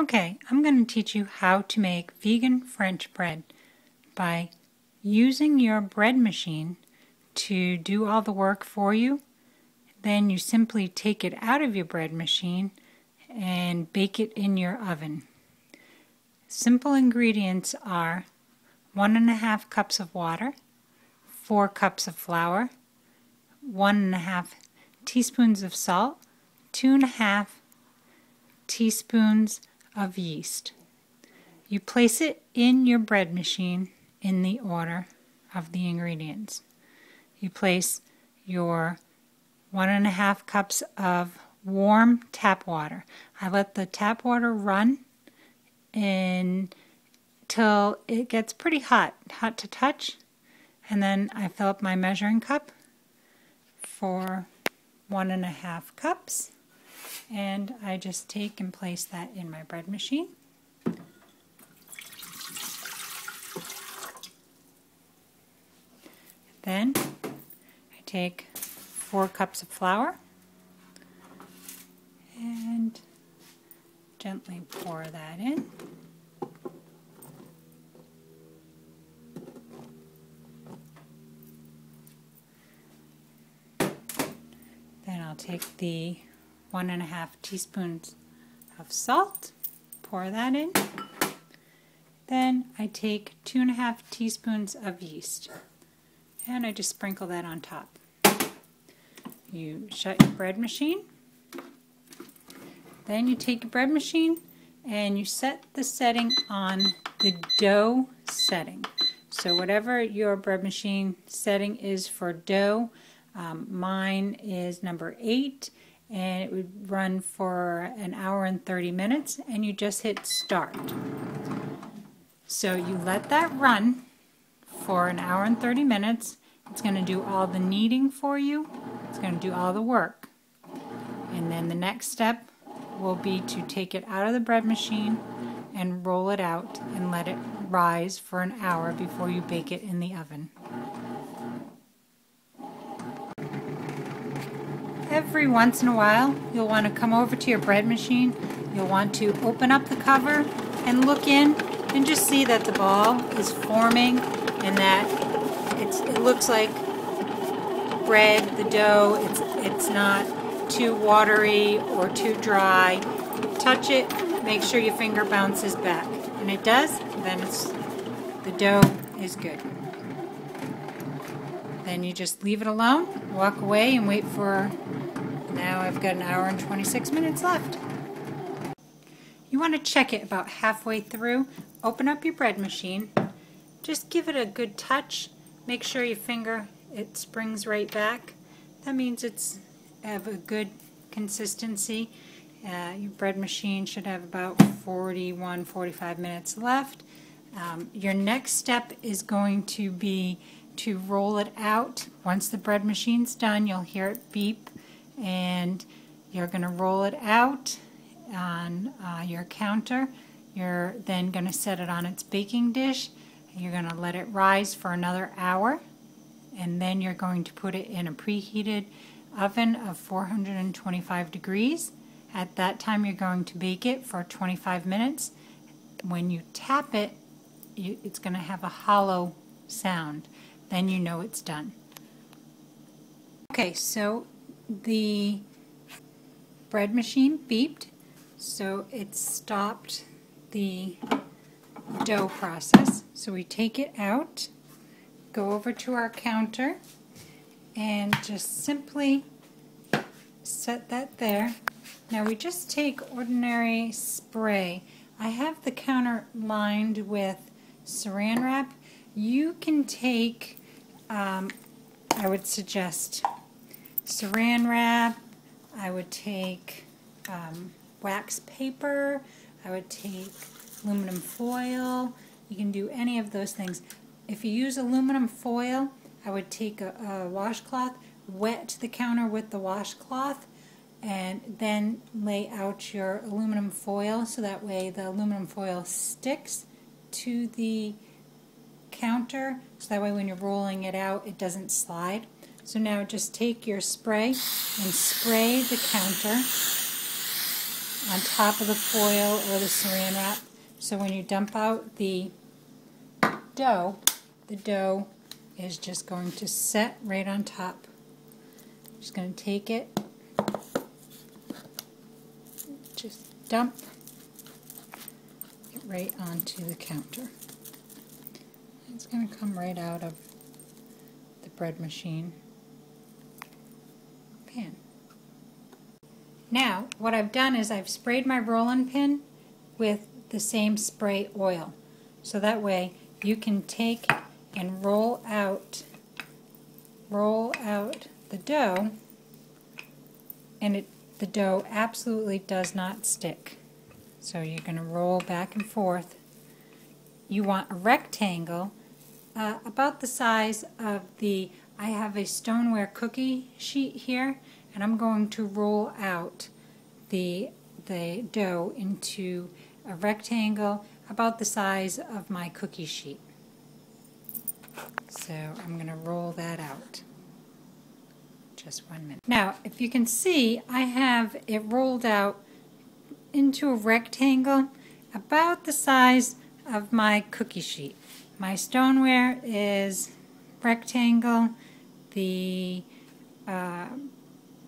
Okay, I'm going to teach you how to make vegan French bread by using your bread machine to do all the work for you. Then you simply take it out of your bread machine and bake it in your oven. Simple ingredients are 1½ cups of water, 4 cups of flour, 1½ teaspoons of salt, 2½ teaspoons of yeast. You place it in your bread machine in the order of the ingredients. You place your 1½ cups of warm tap water. I let the tap water run until it gets pretty hot to touch, and then I fill up my measuring cup for 1½ cups, and I just take and place that in my bread machine. Then I take 4 cups of flour and gently pour that in. Then I'll take the 1½ teaspoons of salt, pour that in. Then I take 2½ teaspoons of yeast, and I just sprinkle that on top. You shut your bread machine. Then you take your bread machine and you set the setting on the dough setting. So whatever your bread machine setting is for dough, mine is number 8, and it would run for 1 hour and 30 minutes, and you just hit start. So you let that run for 1 hour and 30 minutes. It's going to do all the kneading for you. It's going to do all the work. And then the next step will be to take it out of the bread machine and roll it out and let it rise for 1 hour before you bake it in the oven. Every once in a while, you'll want to come over to your bread machine. You'll want to open up the cover and look in and just see that the ball is forming and that it looks like bread, the dough. It's not too watery or too dry. Touch it, make sure your finger bounces back. And it does, then the dough is good. Then you just leave it alone, walk away and wait for, now I've got 1 hour and 26 minutes left. You want to check it about halfway through. Open up your bread machine. Just give it a good touch. Make sure your finger, it springs right back. That means it's have a good consistency. Your bread machine should have about 45 minutes left. Your next step is going to be to roll it out. Once the bread machine's done, you'll hear it beep, and you're going to roll it out on your counter. You're then going to set it on its baking dish. You're going to let it rise for another hour, and then you're going to put it in a preheated oven of 425 degrees. At that time, you're going to bake it for 25 minutes. When you tap it, it's going to have a hollow sound. Then you know it's done. Okay, so the bread machine beeped, so it stopped the dough process. So we take it out, go over to our counter, and just simply set that there. Now we just take ordinary spray. I have the counter lined with saran wrap. You can take, I would suggest saran wrap, I would take wax paper, I would take aluminum foil. You can do any of those things. If you use aluminum foil, I would take a washcloth, wet the counter with the washcloth, and then lay out your aluminum foil so that way the aluminum foil sticks to the counter, so that way when you're rolling it out it doesn't slide. So now just take your spray and spray the counter on top of the foil or the saran wrap. So when you dump out the dough is just going to set right on top. I'm just going to take it, just dump it right onto the counter. It's going to come right out of the bread machine pan. Now, what I've done is I've sprayed my rolling pin with the same spray oil. So that way you can take and roll out the dough, and the dough absolutely does not stick. So you're going to roll back and forth. You want a rectangle about the size of I have a stoneware cookie sheet here, and I'm going to roll out the dough into a rectangle about the size of my cookie sheet. So I'm going to roll that out. Just 1 minute. Now, if you can see, I have it rolled out into a rectangle about the size of my cookie sheet. My stoneware is rectangle. The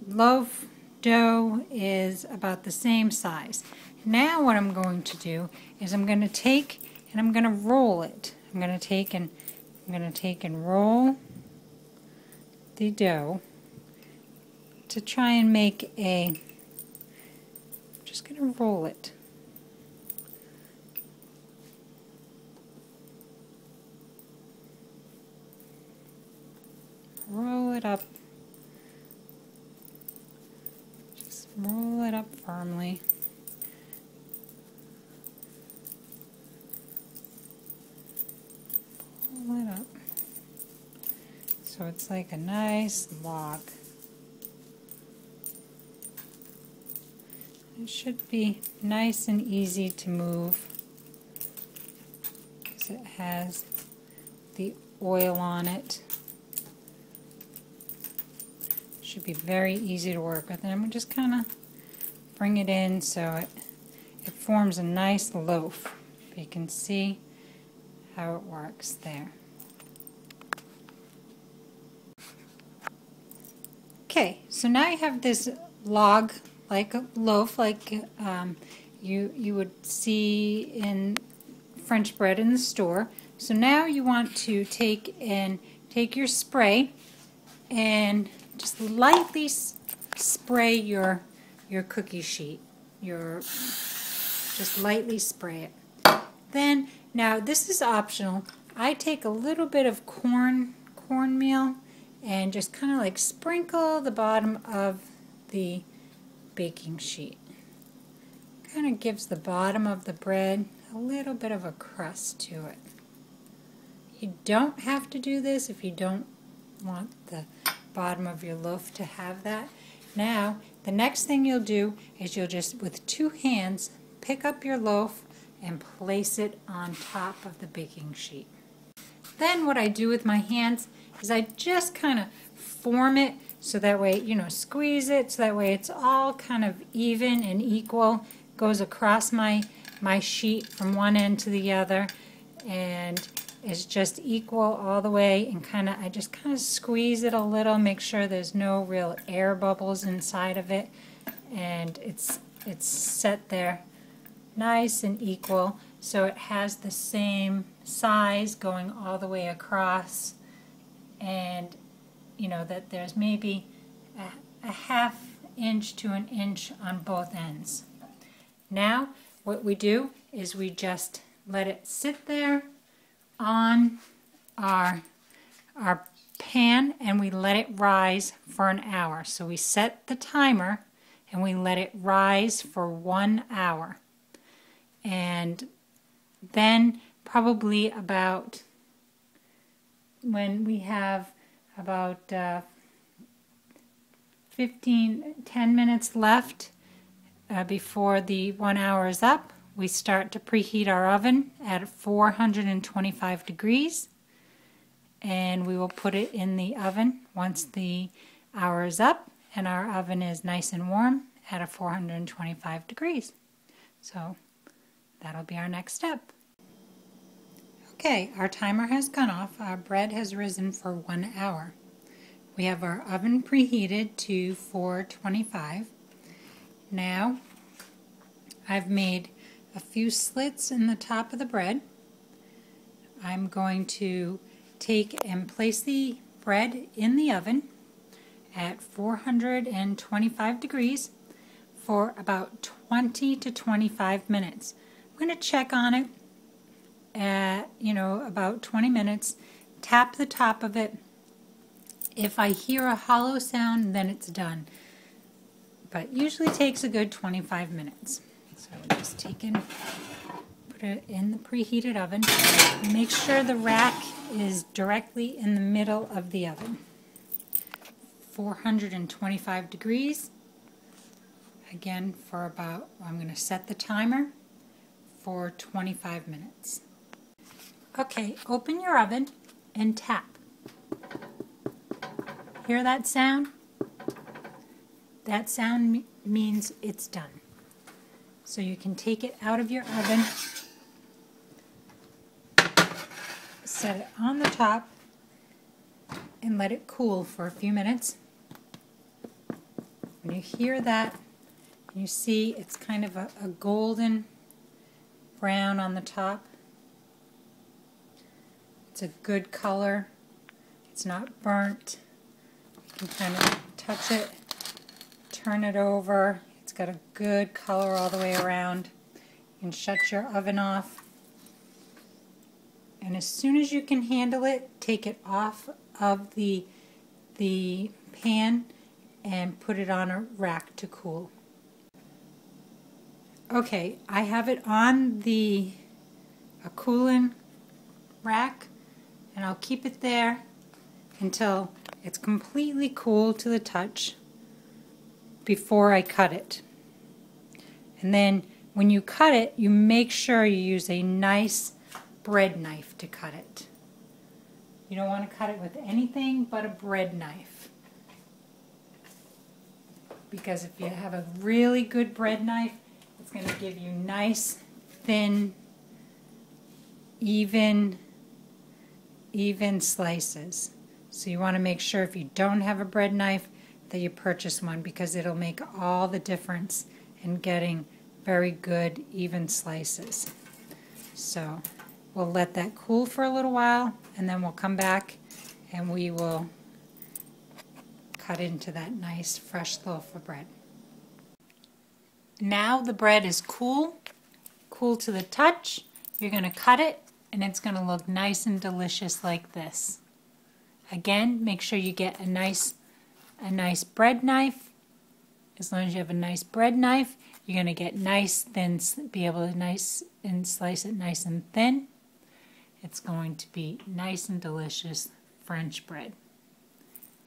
loaf dough is about the same size. Now what I'm going to do is I'm going to take and I'm going to roll it. I'm going to take and roll the dough to try and make I'm just going to roll it. Roll it up. Just roll it up firmly. Pull it up. So it's like a nice log. It should be nice and easy to move because it has the oil on it. Should be very easy to work with. And I'm just kind of bring it in so it forms a nice loaf. You can see how it works there. Okay, so now you have this log like a loaf, like you would see in French bread in the store. So now you want to take your spray and just lightly spray your cookie sheet. Just lightly spray it. Then, now this is optional. I take a little bit of cornmeal and just kind of like sprinkle the bottom of the baking sheet. Kind of gives the bottom of the bread a little bit of a crust to it. You don't have to do this if you don't want the bottom of your loaf to have that. Now, the next thing you'll do is you'll just, with two hands, pick up your loaf and place it on top of the baking sheet. Then what I do with my hands is I just kind of form it so that way, squeeze it so that way it's all kind of even and equal, goes across my sheet from one end to the other, and is just equal all the way, and I just kind of squeeze it a little, make sure there's no real air bubbles inside of it, and it's set there nice and equal so it has the same size going all the way across, and that there's maybe a half inch to an inch on both ends. Now what we do is we just let it sit there on our pan and we let it rise for an hour. So we set the timer and we let it rise for 1 hour. And then probably about, when we have about 10 minutes left before the 1 hour is up, we start to preheat our oven at 425 degrees, and we will put it in the oven once the hour is up and our oven is nice and warm at a 425 degrees. So that'll be our next step. Okay, our timer has gone off. Our bread has risen for 1 hour. We have our oven preheated to 425. Now I've made a few slits in the top of the bread. I'm going to take and place the bread in the oven at 425 degrees for about 20 to 25 minutes. I'm going to check on it at, about 20 minutes, tap the top of it. If I hear a hollow sound, then it's done. But usually takes a good 25 minutes. So we'll just take it, put it in the preheated oven. Make sure the rack is directly in the middle of the oven. 425 degrees. Again, for about, I'm going to set the timer for 25 minutes. Okay, open your oven and tap. Hear that sound? That sound means it's done. So you can take it out of your oven, set it on the top, and let it cool for a few minutes. When you hear that, you see it's kind of a golden brown on the top. It's a good color. It's not burnt. You can kind of touch it, turn it over. It's got a good color all the way around. You can shut your oven off. And as soon as you can handle it, take it off of the pan and put it on a rack to cool. Okay, I have it on a cooling rack, and I'll keep it there until it's completely cool to the touch before I cut it. And then when you cut it, you make sure you use a nice bread knife to cut it. You don't want to cut it with anything but a bread knife, because if you have a really good bread knife, it's going to give you nice, thin, even slices. So you want to make sure, if you don't have a bread knife, that you purchase one, because it'll make all the difference in getting very good, even slices. So we'll let that cool for a little while, and then we'll come back and we will cut into that nice fresh loaf of bread. Now the bread is cool to the touch. You're going to cut it, and it's going to look nice and delicious like this. Again, make sure you get a nice bread knife. As long as you have a nice bread knife, you're going to get nice thin, be able to slice it nice and thin. It's going to be nice and delicious French bread.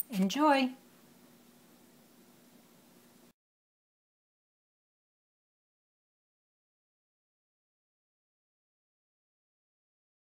Enjoy!